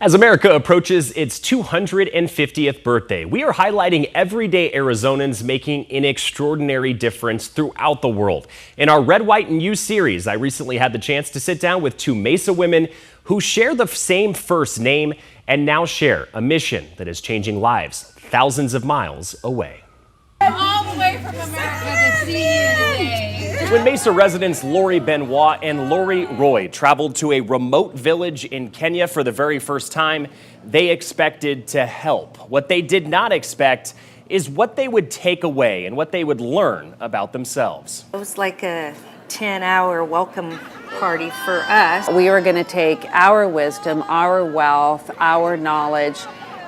As America approaches its 250th birthday, we are highlighting everyday Arizonans making an extraordinary difference throughout the world. In our Red, White, and You series, I recently had the chance to sit down with two Mesa women who share the same first name and now share a mission that is changing lives thousands of miles away. All the way from America to see you today. When Mesa residents Lori Benoit and Lori Roy traveled to a remote village in Kenya for the very first time, they expected to help. What they did not expect is what they would take away and what they would learn about themselves. It was like a 10-hour welcome party for us. We were going to take our wisdom, our wealth, our knowledge,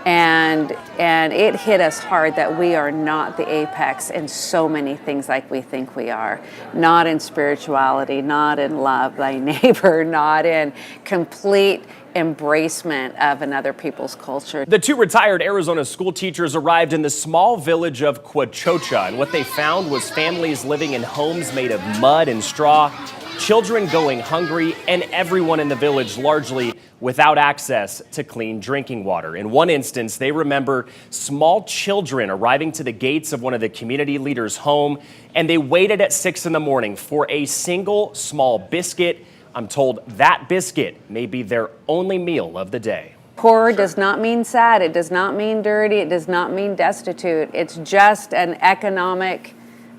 and it hit us hard that we are not the apex in so many things like we think we are. Not in spirituality, not in love thy neighbor, not in complete embracement of another people's culture. The two retired Arizona school teachers arrived in the small village of Quachocha, and what they found was families living in homes made of mud and straw, children going hungry, and everyone in the village largely without access to clean drinking water. In one instance, they remember small children arriving to the gates of one of the community leaders' home, and they waited at 6 in the morning for a single small biscuit. I'm told that biscuit may be their only meal of the day. Poor does not mean sad, it does not mean dirty, it does not mean destitute. It's just an economic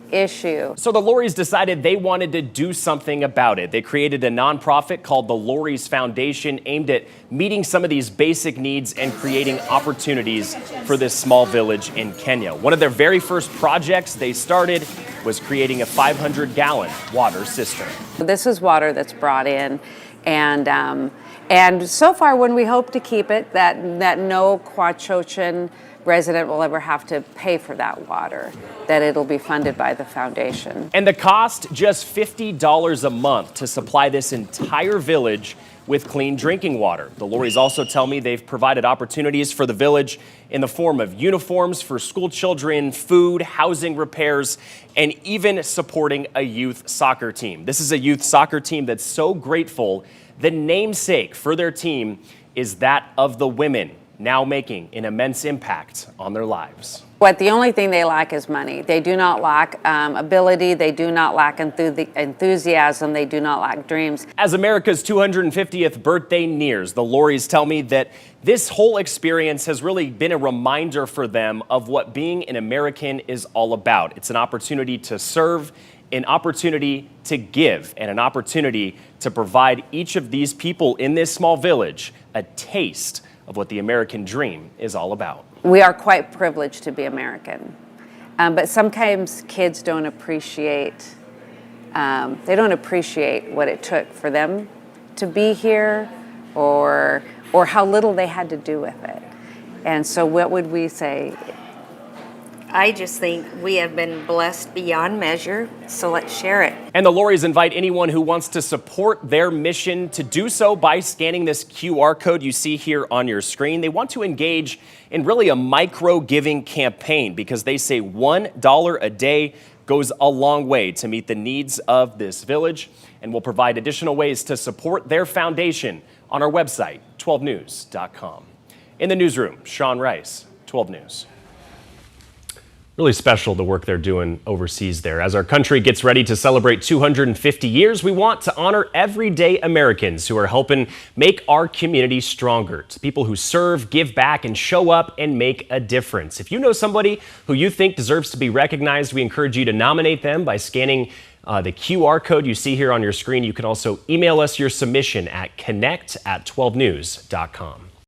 issue. So the Loris decided they wanted to do something about it. They created a nonprofit called the Loris Foundation, aimed at meeting some of these basic needs and creating opportunities for this small village in Kenya. One of their very first projects they started was creating a 500-gallon water cistern. This is water that's brought in, and so far, when we hope to keep it, that no Quachochan resident will ever have to pay for that water, that it'll be funded by the foundation. And the cost, just $50 a month to supply this entire village with clean drinking water. The Loris also tell me they've provided opportunities for the village in the form of uniforms for school children, food, housing repairs, and even supporting a youth soccer team. This is a youth soccer team that's so grateful. The namesake for their team is that of the women, now making an immense impact on their lives. The only thing they lack is money. They do not lack ability, they do not lack enthusiasm, they do not lack dreams. As America's 250th birthday nears, the Loris tell me that this whole experience has really been a reminder for them of what being an American is all about. It's an opportunity to serve, an opportunity to give, and an opportunity to provide each of these people in this small village a taste of what the American dream is all about. We are quite privileged to be American, but sometimes kids don't appreciate, what it took for them to be here, or how little they had to do with it. And so what would we say? I just think we have been blessed beyond measure, so let's share it. And the Loris invite anyone who wants to support their mission to do so by scanning this QR code you see here on your screen. They want to engage in really a micro-giving campaign because they say $1 a day goes a long way to meet the needs of this village, and we'll provide additional ways to support their foundation on our website, 12news.com. In the newsroom, Sean Rice, 12 News. Really special the work they're doing overseas there. As our country gets ready to celebrate 250 years, we want to honor everyday Americans who are helping make our community stronger. It's people who serve, give back, and show up and make a difference. If you know somebody who you think deserves to be recognized, we encourage you to nominate them by scanning the QR code you see here on your screen. You can also email us your submission at connect@12news.com.